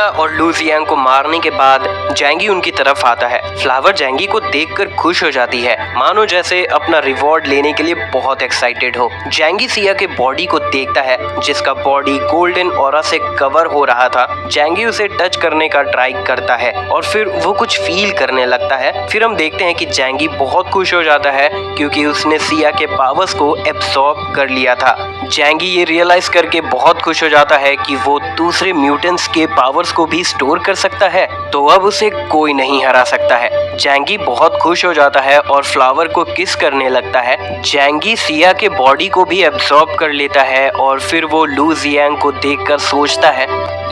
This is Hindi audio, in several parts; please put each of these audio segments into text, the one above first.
और लू जियांग को मारने के बाद जैंगी उनकी तरफ आता है। फ्लावर जैंगी को देखकर खुश हो जाती है, मानो जैसे अपना रिवॉर्ड लेने के लिए बहुत एक्साइटेड हो। जैंगी सिया के बॉडी को देखता है जिसका बॉडी गोल्डन ऑरा से कवर हो रहा था। जैंगी उसे टच करने का ट्राई करता है और फिर वो कुछ फील करने लगता है। फिर हम देखते हैं कि जैंगी बहुत खुश हो जाता है क्योंकि उसने सिया के पावर्स को एब्सॉर्ब कर लिया था। जैंगी ये रियलाइज करके बहुत खुश हो जाता है कि वो दूसरे म्यूटेंट्स के पावर्स को भी स्टोर कर सकता है, तो अब उसे कोई नहीं हरा सकता है। जैंगी बहुत खुश हो जाता है और फ्लावर को किस करने लगता है। जैंगी सिया के बॉडी को भी एब्सॉर्ब कर लेता है और फिर वो लू जियांग को देखकर सोचता है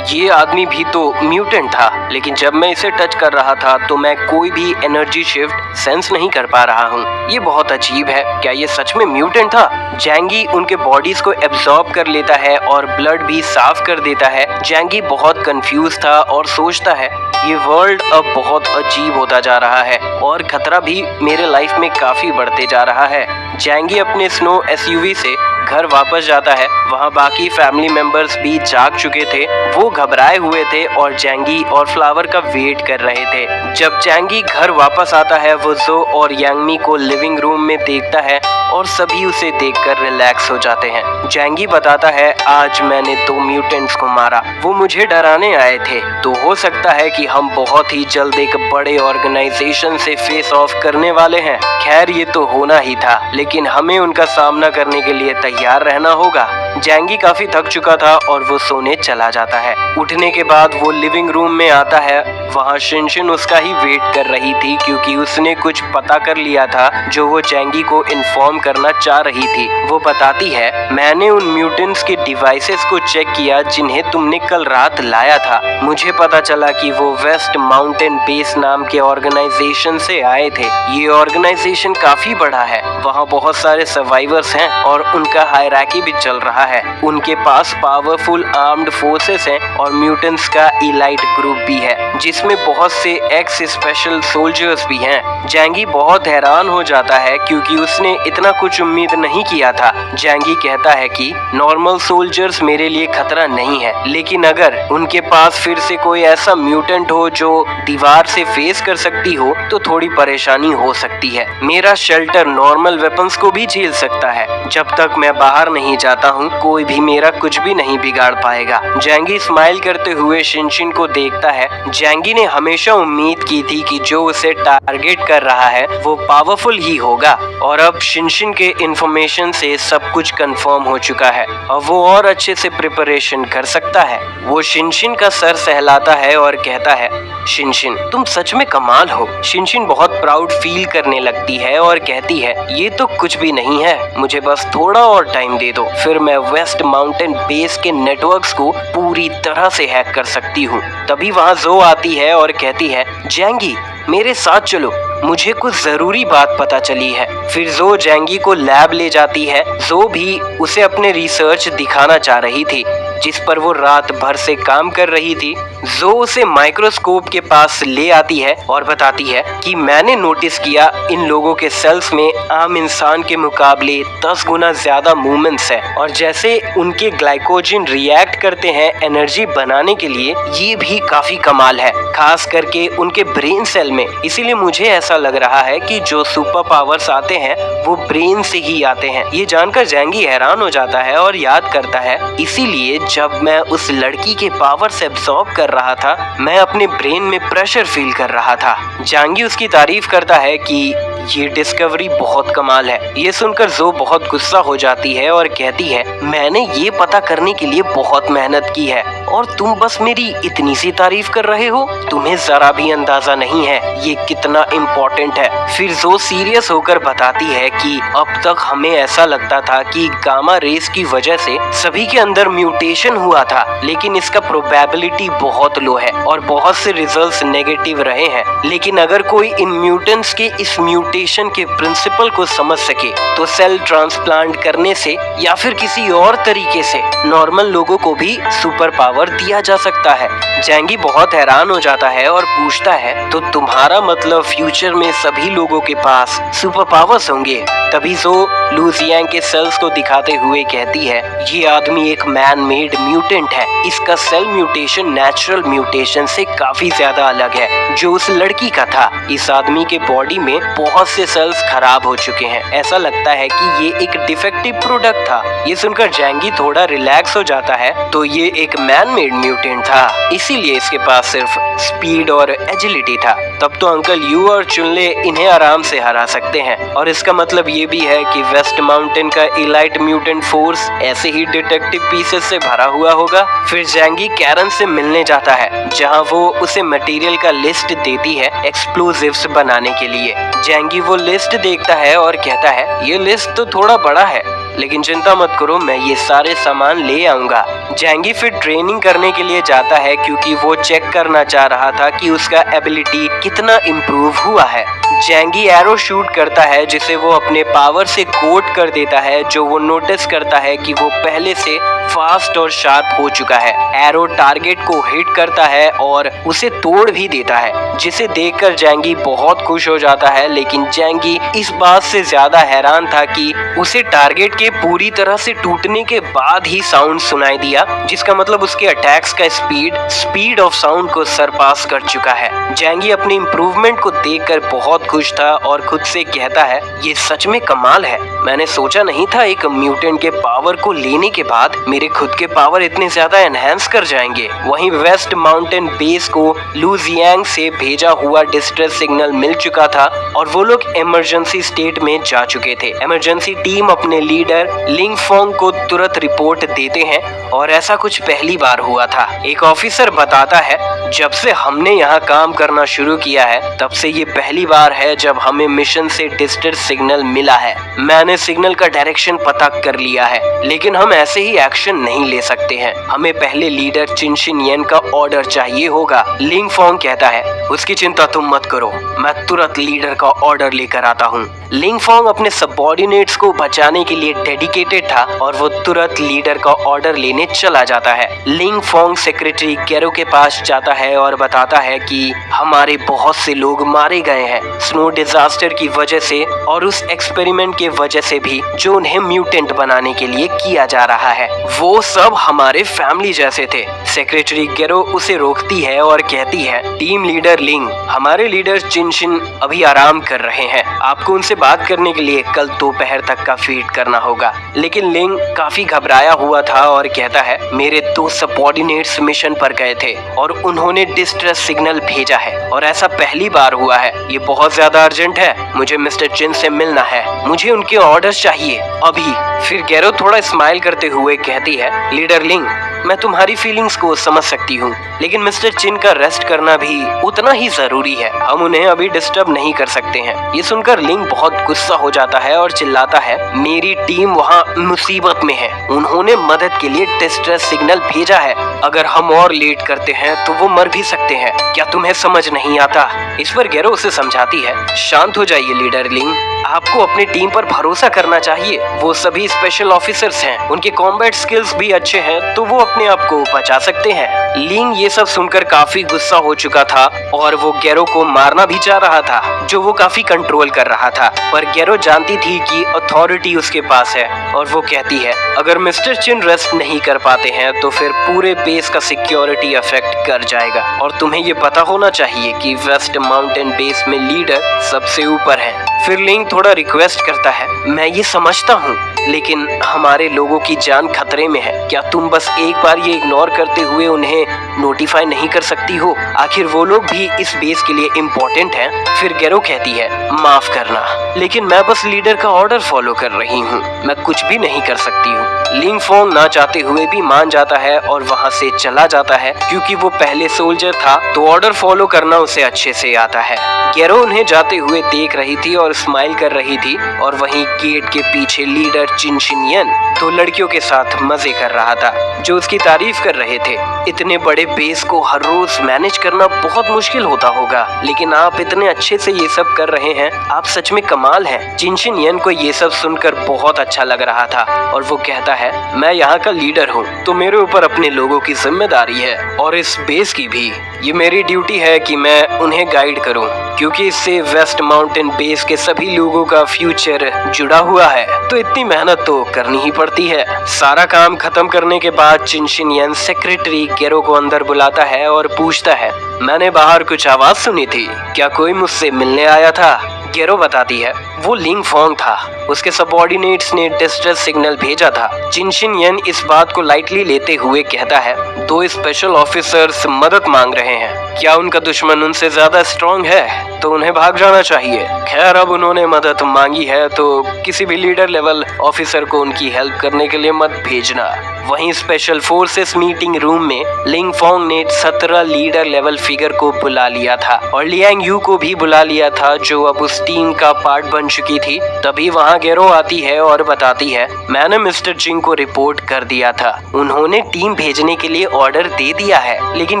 ये आदमी भी तो म्यूटेंट था, लेकिन जब मैं इसे टच कर रहा था तो मैं कोई भी एनर्जी शिफ्ट सेंस नहीं कर पा रहा हूँ। ये बहुत अजीब है, क्या ये सच में म्यूटेंट था? जैंगी उनके बॉडीज को एब्सॉर्ब कर लेता है और ब्लड भी साफ कर देता है। जैंगी बहुत कंफ्यूज था और सोचता है ये वर्ल्ड अब बहुत अजीब होता जा रहा है और खतरा भी मेरे लाइफ में काफी बढ़ते जा रहा है। जैंगी अपने स्नो एसयूवी से घर वापस जाता है। वहाँ बाकी फैमिली मेंबर्स भी जाग चुके थे। वो घबराए हुए थे और जैंगी और फ्लावर का वेट कर रहे थे। जब जैंगी घर वापस आता है वो जो और यांगमी को लिविंग रूम में देखता है और सभी उसे देखकर रिलैक्स हो जाते हैं। जैंगी बताता है आज मैंने 2 म्यूटेंट्स को मारा, वो मुझे डराने आए थे, तो हो सकता है कि हम बहुत ही जल्द एक बड़े ऑर्गेनाइजेशन से फेस ऑफ करने वाले हैं। खैर ये तो होना ही था, लेकिन हमें उनका सामना करने के लिए तैयार रहना होगा। जैंगी काफी थक चुका था और वो सोने चला जाता है। उठने के बाद वो लिविंग रूम में आता है। वहाँ शिनशिन उसका ही वेट कर रही थी क्योंकि उसने कुछ पता कर लिया था जो वो जैंगी को इन्फॉर्म करना चाह रही थी। वो बताती है मैंने उन म्यूटेंट्स के डिवाइसेस को चेक किया जिन्हें तुमने कल रात लाया था। मुझे पता चला कि वो वेस्ट माउंटेन बेस नाम के ऑर्गेनाइजेशन से आए थे। ये ऑर्गेनाइजेशन काफी बड़ा है, वहाँ बहुत सारे सर्वाइवर्स हैं और उनका हायरार्की भी चल रहा है। उनके पास पावरफुल आर्म्ड फोर्सेस हैं और म्यूटेंट्स का इलाइट ग्रुप भी है जिसमें बहुत से एक्स स्पेशल सोल्जर्स भी हैं। जैंगी बहुत हैरान हो जाता है क्योंकि उसने इतना कुछ उम्मीद नहीं किया था। जैंगी कहता है कि नॉर्मल सोल्जर्स मेरे लिए खतरा नहीं है, लेकिन अगर उनके पास फिर से कोई ऐसा म्यूटेंट हो जो दीवार से फेस कर सकती हो तो थोड़ी परेशानी हो सकती है। मेरा शेल्टर नॉर्मल वेपन्स को भी झेल सकता है। जब तक मैं बाहर नहीं जाता हूँ कोई भी मेरा कुछ भी नहीं बिगाड़ पाएगा। जैंगी स्माइल करते हुए शिनशिन को देखता है। जैंगी ने हमेशा उम्मीद की थी कि जो उसे टारगेट कर रहा है वो पावरफुल ही होगा और अब शिनशिन के इंफॉर्मेशन से सब कुछ कंफर्म हो चुका है। अब वो और अच्छे से प्रिपरेशन कर सकता है। वो शिनशिन का सर सहलाता है और कहता है शिनशिन तुम सच में कमाल हो। शिनशिन बहुत प्राउड फील करने लगती है और कहती है ये तो कुछ भी नहीं है, मुझे बस थोड़ा और टाइम दे दो, फिर मैं वेस्ट माउंटेन बेस के नेटवर्क्स को पूरी तरह से हैक कर सकती हूँ। तभी वहाँ जो आती है और कहती है जैंगी मेरे साथ चलो, मुझे कुछ जरूरी बात पता चली है। फिर जो जैंगी को लैब ले जाती है। जो भी उसे अपने रिसर्च दिखाना चाह रही थी जिस पर वो रात भर से काम कर रही थी। जो उसे माइक्रोस्कोप के पास ले आती है और बताती है कि मैंने नोटिस किया इन लोगों के सेल्स में आम इंसान के मुकाबले 10 गुना ज्यादा मूवमेंट्स है और जैसे उनके ग्लाइकोजन रिएक्ट करते हैं एनर्जी बनाने के लिए, ये भी काफी कमाल है, खास करके उनके ब्रेन सेल में। इसीलिए मुझे ऐसा लग रहा है कि जो सुपर पावर्स आते हैं वो ब्रेन से ही आते हैं। ये जानकर जैंगी हैरान हो जाता है और याद करता है इसीलिए जब मैं उस लड़की के पावर से एब्सॉर्ब कर रहा था मैं अपने ब्रेन में प्रेशर फील कर रहा था। जैंगी उसकी तारीफ करता है कि ये डिस्कवरी बहुत कमाल है। ये सुनकर जो बहुत गुस्सा हो जाती है और कहती है मैंने ये पता करने के लिए बहुत मेहनत की है और तुम बस मेरी इतनी सी तारीफ कर रहे हो। तुम्हें जरा भी अंदाजा नहीं है ये कितना इम्पोर्टेंट है। फिर जो सीरियस होकर बताती है कि अब तक हमें ऐसा लगता था कि गामा रेस की वजह से सभी के अंदर म्यूटेशन हुआ था, लेकिन इसका प्रोबेबिलिटी बहुत लो है और बहुत से रिजल्ट्स नेगेटिव रहे हैं। लेकिन अगर कोई इन म्यूटेंट्स के इस म्यूटेशन के प्रिंसिपल को समझ सके तो सेल ट्रांसप्लांट करने से या फिर किसी और तरीके से नॉर्मल लोगों को भी सुपर पावर दिया जा सकता है। जैंगी बहुत हैरान हो जाता है और पूछता है तो तुम्हारा मतलब फ्यूचर में सभी लोगों के पास सुपर पावर्स होंगे? तभी जो लू जियांग के सेल्स को दिखाते हुए कहती है ये आदमी एक मैन मेड मेड म्यूटेंट है। इसका सेल म्यूटेशन नेचुरल म्यूटेशन से काफी ज्यादा अलग है जो उस लड़की का था। इस आदमी के बॉडी में बहुत से सेल्स खराब हो चुके हैं। ऐसा लगता है कि ये एक डिफेक्टिव प्रोडक्ट था। ये सुनकर जैंगी थोड़ा रिलैक्स हो जाता है। तो ये एक मैन मेड म्यूटेंट था, इसीलिए इसके पास सिर्फ स्पीड और एजिलिटी था। तब तो अंकल यू और चुनले इन्हें आराम से हरा सकते हैं। और इसका मतलब ये भी है कि वेस्ट माउंटेन का इलाइट म्यूटेंट फोर्स ऐसे ही डिटेक्टिव पीसेस से भरा हुआ होगा। फिर जैंगी कैरन से मिलने जाता है, जहां वो उसे मटेरियल का लिस्ट देती है एक्सप्लोजिव्स बनाने के लिए। जैंगी वो लिस्ट देखता है और कहता है ये लिस्ट तो थोड़ा बड़ा है, लेकिन चिंता मत करो, मैं ये सारे सामान ले आऊंगा। जैंगी फिर ट्रेनिंग करने के लिए जाता है क्योंकि वो चेक करना चाह रहा था कि उसका एबिलिटी कितना इम्प्रूव हुआ है। जैंगी एरो शूट करता है जिसे वो अपने पावर से कोट कर देता है, जो वो नोटिस करता है कि वो पहले से फास्ट और शार्प हो चुका है। एरो टारगेट को हिट करता है और उसे तोड़ भी देता है, जिसे देखकर जैंगी बहुत खुश हो जाता है। लेकिन जैंगी इस बात से ज्यादा हैरान था कि उसे टारगेट के पूरी तरह से टूटने के बाद ही साउंड सुनाई दिया, जिसका मतलब उसके अटैक्स का स्पीड ऑफ साउंड को सरपास कर चुका है। जैंगी अपने इम्प्रूवमेंट को देखकर बहुत खुश था और खुद से कहता है ये सच में कमाल है। मैंने सोचा नहीं था एक म्यूटेंट के पावर को लेने के बाद मेरे खुद के पावर इतने ज्यादा एनहांस कर जाएंगे। वहीं वेस्ट माउंटेन बेस को लुजियांग से भेजा हुआ डिस्ट्रेस सिग्नल मिल चुका था और वो लोग इमरजेंसी स्टेट में जा चुके थे। इमरजेंसी टीम अपने लीडर लिंग फोंग को तुरंत रिपोर्ट देते हैं और ऐसा कुछ पहली बार हुआ था। एक ऑफिसर बताता है जब से हमने यहाँ काम करना शुरू किया है तब से ये पहली बार है जब हमें मिशन से डिस्ट्रेस सिग्नल मिला है। मैंने सिग्नल का डायरेक्शन पता कर लिया है, लेकिन हम ऐसे ही एक्शन नहीं ले सकते हैं। हमें पहले लीडर चिनशिन येन का ऑर्डर चाहिए होगा। लिंग फोंग कहता है उसकी चिंता तुम मत करो, मैं तुरंत लीडर का ऑर्डर लेकर आता हूँ। लिंग फोंग अपने सबऑर्डिनेट्स को बचाने के लिए डेडिकेटेड था और वो तुरंत लीडर का ऑर्डर लेने चला जाता है। लिंग फोंग सेक्रेटरी गेरो के पास जाता है और बताता है कि हमारे बहुत से लोग मारे गए हैं स्नो डिजास्टर की वजह से और उस एक्सपेरिमेंट के वजह से भी जो उन्हें म्यूटेंट बनाने के लिए किया जा रहा है। वो सब हमारे फैमिली जैसे थे। सेक्रेटरी गेरो उसे रोकती है और कहती है टीम लीडर लिंग, हमारे लीडर चिनशिन अभी आराम कर रहे हैं, आपको उनसे बात करने के लिए कल दोपहर तक का वेट करना होगा। लेकिन लिंग काफी घबराया हुआ था और कहता है मेरे 2 सबऑर्डिनेट्स मिशन पर गए थे और उन्होंने डिस्ट्रेस सिग्नल भेजा है और ऐसा पहली बार हुआ है। ये बहुत ज्यादा अर्जेंट है, मुझे मिस्टर चिन से मिलना है, मुझे उनके ऑर्डर्स चाहिए अभी। फिर गेरो थोड़ा स्माइल करते हुए कहती है लीडर लिंग, मैं तुम्हारी फीलिंग्स को समझ सकती हूँ, लेकिन मिस्टर चिन का रेस्ट करना भी उतना ही जरूरी है, हम उन्हें अभी डिस्टर्ब नहीं कर सकते हैं। ये सुनकर लिंग बहुत गुस्सा हो जाता है और चिल्लाता है मेरी टीम वहाँ मुसीबत में है, उन्होंने मदद के लिए डिस्ट्रेस सिग्नल भेजा है, अगर हम और लेट करते हैं तो वो मर भी सकते हैं, क्या तुम्हें समझ नहीं आता? इस पर गेरो उसे समझाती है शांत हो जाइए लीडर लिंग, आपको अपनी टीम पर भरोसा करना चाहिए, वो सभी स्पेशल ऑफिसर्स हैं, उनके कॉम्बैट स्किल्स भी अच्छे हैं, तो वो अपने आप को बचा सकते हैं। लिंग ये सब सुनकर काफी गुस्सा हो चुका था और वो गेरो को मारना भी चाह रहा था, जो वो काफी कंट्रोल कर रहा था। पर गेरो जानती थी कि अथॉरिटी उसके पास है और वो कहती है अगर मिस्टर चिन रेस्ट नहीं कर पाते हैं तो फिर पूरे बेस का सिक्योरिटी अफेक्ट कर जाएगा और तुम्हें ये पता होना चाहिए कि वेस्ट माउंटेन बेस में लीडर सबसे ऊपर है। फिर लिंग थोड़ा रिक्वेस्ट करता है मैं ये समझता हूँ, लेकिन हमारे लोगों की जान खतरे में है, क्या तुम बस एक बार ये इग्नोर करते हुए उन्हें नोटिफाई नहीं कर सकती हो? आखिर वो लोग भी इस बेस के लिए इम्पोर्टेंट हैं। फिर गेरो कहती है माफ करना, लेकिन मैं बस लीडर का ऑर्डर फॉलो कर रही हूँ, मैं कुछ भी नहीं कर सकती हूँ। लिंग फोंग ना चाहते हुए भी मान जाता है और वहाँ से चला जाता है, क्योंकि वो पहले सोल्जर था तो ऑर्डर फॉलो करना उसे अच्छे से आता है। गेरो उन्हें जाते हुए देख रही थी और स्माइल कर रही थी और वहीं गेट के पीछे लीडर चिनशिन येन 2 लड़कियों के साथ मजे कर रहा था, जो उसकी तारीफ कर रहे थे। इतने बड़े बेस को हर रोज मैनेज करना बहुत मुश्किल होता होगा, लेकिन आप इतने अच्छे से ये सब कर रहे हैं, आप सच में कमाल हैं। चिनशिन येन को ये सब सुनकर बहुत अच्छा लग रहा था और वो कहता है मैं यहाँ का लीडर हूँ तो मेरे ऊपर अपने लोगों की जिम्मेदारी है और इस बेस की भी। ये मेरी ड्यूटी है कि मैं उन्हें गाइड करूँ। क्योंकि इससे वेस्ट माउंटेन बेस के सभी लोगों का फ्यूचर जुड़ा हुआ है, तो इतनी मेहनत तो करनी ही पड़ती है। सारा काम खत्म करने के बाद चिनशिनयन सेक्रेटरी गेरो को अंदर बुलाता है और पूछता है, मैंने बाहर कुछ आवाज सुनी थी, क्या कोई मुझसे मिलने आया था? गेरो बताती है, वो लिंग फोंग था, उसके सबऑर्डिनेट्स ने डिस्ट्रेस सिग्नल भेजा था। चिनशिनयन इस बात को लाइटली लेते हुए कहता है, दो स्पेशल ऑफिसर्स मदद मांग रहे हैं, क्या उनका दुश्मन उनसे ज्यादा स्ट्रॉन्ग है तो उन्हें भाग जाना चाहिए। खैर अब उन्होंने मदद मांगी है तो किसी भी लीडर लेवल ऑफिसर को उनकी हेल्प करने के लिए मत भेजना। वहीं स्पेशल फोर्सेस मीटिंग रूम में लिंग फोंग ने 17 लीडर लेवल फिगर को बुला लिया था और लियांग यू को भी बुला लिया था, जो अब उस टीम का पार्ट बन चुकी थी। तभी वहां गेरो आती है और बताती है, मैंने मिस्टर जिंग को रिपोर्ट कर दिया था, उन्होंने टीम भेजने के लिए ऑर्डर दे दिया है, लेकिन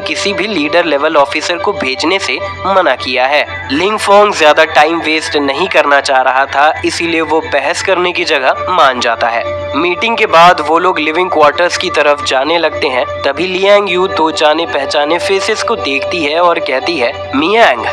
किसी भी लीडर लेवल ऑफिसर को भेजने से मना किया है। लिंग फोंग ज्यादा टाइम वेस्ट नहीं करना चाह रहा था, इसीलिए वो बहस करने की जगह मान जाता है। मीटिंग के बाद वो लोग लिविंग क्वार्टर्स की तरफ जाने लगते हैं। तभी लियांग यू दो जाने पहचाने फेसेस को देखती है और कहती है, मियांग,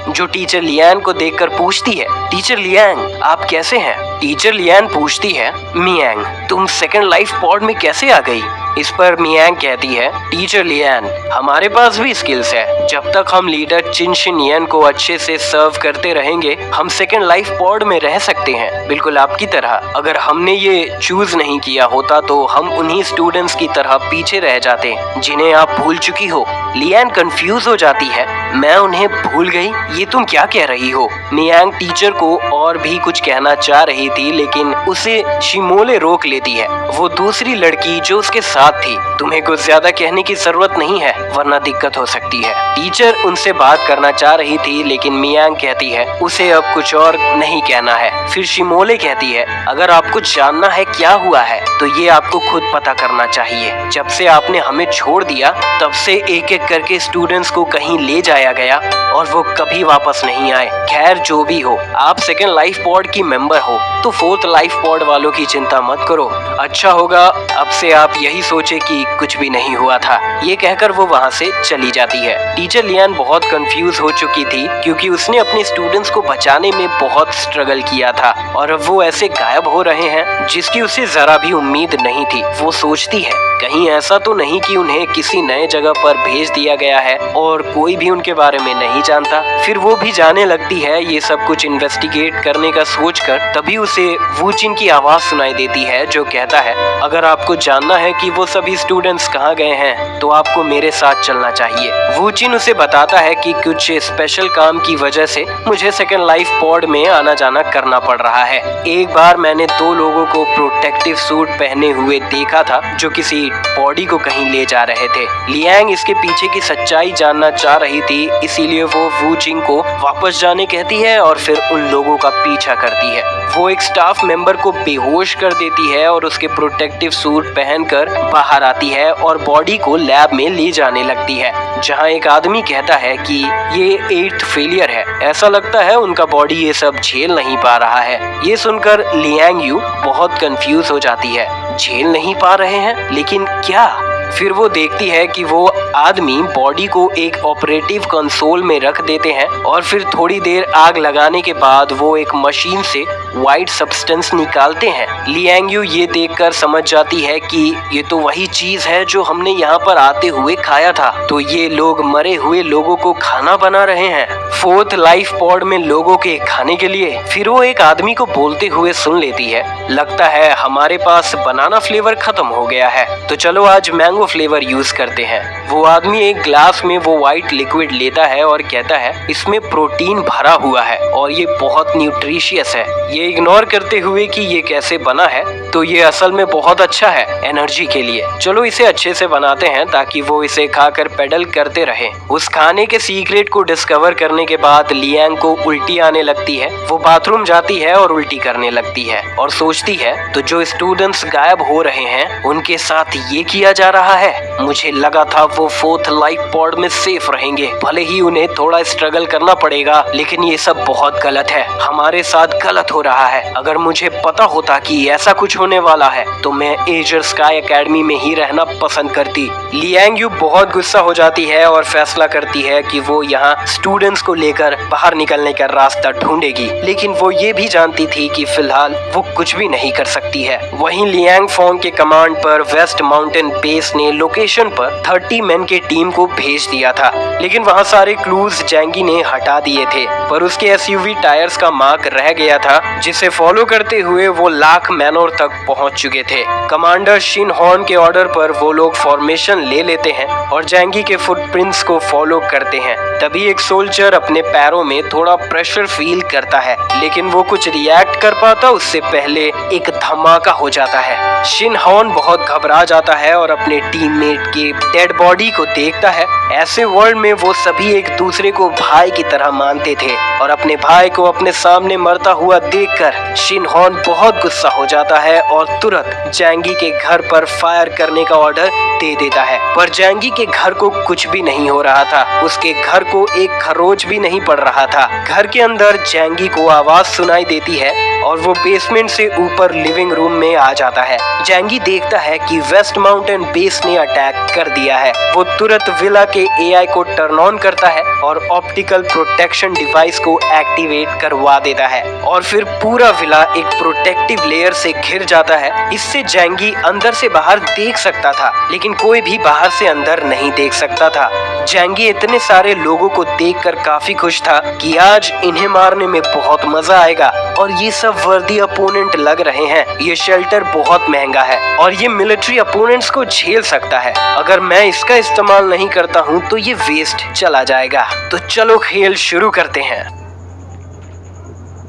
जो टीचर लियान को देखकर पूछती है, टीचर लियांग आप कैसे हैं? टीचर लियान पूछती है, मियांग तुम सेकंड लाइफ पॉड में कैसे आ गई? इस पर मियांग कहती है, टीचर लियान हमारे पास भी स्किल्स है, जब तक हम लीडर चिनशिनयन को अच्छे से सर्व करते रहेंगे हम सेकंड लाइफ पॉड में रह सकते हैं, बिल्कुल आपकी तरह। अगर हमने ये चूज नहीं किया होता तो हम उन्हीं स्टूडेंट्स की तरह पीछे रह जाते जिन्हें आप भूल चुकी हो। लियान कंफ्यूज हो जाती है, मैं उन्हें भूल गई, ये तुम क्या कह रही हो? मियांग टीचर को और भी कुछ कहना चाह रही थी, लेकिन उसे शिमोले रोक लेती है, वो दूसरी लड़की जो उसके साथ थी। तुम्हें कुछ ज्यादा कहने की जरूरत नहीं है, वरना दिक्कत हो सकती है। टीचर उनसे बात करना चाह रही थी, लेकिन मियांग कहती है उसे अब कुछ और नहीं कहना है। फिर शिमोले कहती है, अगर आपको जानना है क्या हुआ है तो ये आपको खुद पता करना चाहिए। जब से आपने हमें छोड़ दिया तब से एक एक करके स्टूडेंट्स को कहीं ले जाया गया और वो कभी वापस नहीं आए। खैर जो भी हो, आप सेकंड लाइफ पॉड की मेंबर हो तो फोर्थ लाइफ पॉड वालों की चिंता मत करो, अच्छा होगा अब से आप यही सोचे कि कुछ भी नहीं हुआ था। ये कहकर वो वहाँ से चली जाती है। टीचर लियान बहुत कंफ्यूज हो चुकी थी, क्योंकि उसने अपने स्टूडेंट्स को बचाने में बहुत स्ट्रगल किया था और अब वो ऐसे गायब हो रहे हैं जिसकी उसे जरा भी उम्मीद नहीं थी। वो सोचती है कहीं ऐसा तो नहीं कि उन्हें किसी नए जगह पर भेज दिया गया है और कोई भी उनके बारे में नहीं जानता। फिर वो भी जाने लगती है ये सब कुछ इन्वेस्टिगेट करने का सोचकर। तभी उसे वूचिन की आवाज सुनाई देती है जो कहता है, अगर आपको जानना है कि वो सभी स्टूडेंट्स कहाँ गए हैं तो आपको मेरे साथ चलना चाहिए। वूचिन उसे बताता है कि कुछ स्पेशल काम की वजह से मुझे सेकंड लाइफ पॉड में आना जाना करना पड़ रहा है। एक बार मैंने दो लोगों को प्रोटेक्टिव सूट पहने हुए देखा था जो किसी बॉडी को कहीं ले जा रहे थे। लियांग इसके पीछे की सच्चाई जानना चाह रही थी, इसीलिए वो वूचिन को वापस जाने कहती है और फिर उन लोगों का पीछा करती है। वो एक स्टाफ मेंबर को बेहोश कर देती है और उसके प्रोटेक्टिव सूट पहनकर बाहर आती है और बॉडी को लैब में ले जाने लगती है, जहां एक आदमी कहता है कि ये 8th फेलियर है। ऐसा लगता है उनका बॉडी ये सब झेल नहीं पा रहा है। ये सुनकर लियांग यू बहुत कंफ्यूज हो जाती है, झेल नहीं पा रहे हैं लेकिन क्या? फिर वो देखती है कि वो आदमी बॉडी को एक ऑपरेटिव कंसोल में रख देते हैं और फिर थोड़ी देर आग लगाने के बाद वो एक मशीन से व्हाइट सब्सटेंस निकालते हैं। लियांग यू ये देखकर समझ जाती है कि ये तो वही चीज है जो हमने यहाँ पर आते हुए खाया था। तो ये लोग मरे हुए लोगों को खाना बना रहे हैं फोर्थ लाइफ पॉड में लोगों के खाने के लिए। फिर वो एक आदमी को बोलते हुए सुन लेती है, लगता है हमारे पास बनाना फ्लेवर खत्म हो गया है, तो चलो आज मैंगो फ्लेवर यूज करते हैं। वो आदमी एक ग्लास में वो व्हाइट लिक्विड लेता है और कहता है इसमें प्रोटीन भरा हुआ है और ये बहुत न्यूट्रिशियस है। ये इग्नोर करते हुए कि ये कैसे बना है, तो ये असल में बहुत अच्छा है एनर्जी के लिए, चलो इसे अच्छे से बनाते हैं ताकि वो इसे खाकर पेडल करते रहे। उस खाने के सीक्रेट को डिस्कवर करने के बाद लियांग को उल्टी आने लगती है। वो बाथरूम जाती है और उल्टी करने लगती है और सोचती है तो जो स्टूडेंट्स गायब हो रहे हैं उनके साथ ये किया जा रहा है, मुझे लगा था वो फोर्थ लाइफ पॉड में सेफ रहेंगे। भले ही उन्हें थोड़ा स्ट्रगल करना पड़ेगा, लेकिन ये सब बहुत गलत है, हमारे साथ गलत हो रहा है। अगर मुझे पता होता कि ऐसा कुछ होने वाला है तो मैं एजर स्काई एकेडमी में ही रहना पसंद करती। लियांग यू बहुत गुस्सा हो जाती है और फैसला करती है कि वो यहाँ स्टूडेंट्स को लेकर बाहर निकलने का रास्ता ढूंढेगी, लेकिन वो ये भी जानती थी कि फिलहाल वो कुछ भी नहीं कर सकती है। वहीं लियांग फोंग के कमांड पर वेस्ट माउंटेन बेस ने लोकेशन पर 30 मैन के टीम को भेज दिया था, लेकिन वहाँ सारे क्लूज जैंगी ने हटा दिए थे, पर उसके एसयूवी टायर्स का मार्क रह गया था, जिसे फॉलो करते हुए वो लाख मैनोर तक पहुंच चुके थे। कमांडर शिन हॉर्न के ऑर्डर पर वो लोग फॉर्मेशन ले लेते हैं और जैंगी के फुटप्रिंट्स को फॉलो करते हैं। तभी एक सोल्जर अपने पैरों में थोड़ा प्रेशर फील करता है, लेकिन वो कुछ रिएक्ट कर पाता उससे पहले एक धमाका हो जाता है। शिन हॉर्न बहुत घबरा जाता है और अपने टीममेट के डेड बॉडी को देखता है। ऐसे वर्ल्ड में वो सभी एक दूसरे को भाई की तरह मानते थे और अपने भाई को अपने सामने मरता हुआ देखकर शिन हॉर्न बहुत गुस्सा हो जाता है और तुरंत जैंगी के घर पर फायर करने का ऑर्डर दे देता है। पर जैंगी के घर को कुछ भी नहीं हो रहा था, उसके घर को एक खरोच भी नहीं पड़ रहा था। घर के अंदर जैंगी को आवाज सुनाई देती है और वो बेसमेंट से ऊपर लिविंग रूम में आ जाता है। जैंगी देखता है कि वेस्ट माउंटेन बेस ने अटैक कर दिया है। वो तुरंत विला के एआई को टर्न ऑन करता है और ऑप्टिकल प्रोटेक्शन डिवाइस को एक्टिवेट करवा देता है और फिर पूरा विला एक प्रोटेक्टिव लेयर से घिर जाता है। इससे जैंगी अंदर से बाहर देख सकता था, लेकिन कोई भी बाहर से अंदर नहीं देख सकता था। जैंगी इतने सारे लोगों को देखकर काफी खुश था कि आज इन्हें मारने में बहुत मजा आएगा और ये सब वर्दी अपोनेंट लग रहे हैं। ये शेल्टर बहुत महंगा है और ये मिलिट्री अपोनेंट्स को झेल सकता है। अगर मैं इसका इस्तेमाल नहीं करता हूँ तो ये वेस्ट चला जाएगा। तो चलो खेल शुरू करते हैं।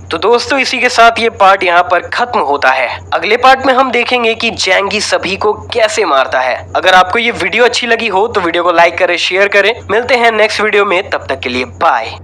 तो दोस्तों इसी के साथ ये पार्ट यहाँ पर खत्म होता है। अगले पार्ट में हम देखेंगे कि जैंगी सभी को कैसे मारता है। अगर आपको ये वीडियो अच्छी लगी हो तो वीडियो को लाइक करें, शेयर करें। मिलते हैं नेक्स्ट वीडियो में, तब तक के लिए बाय।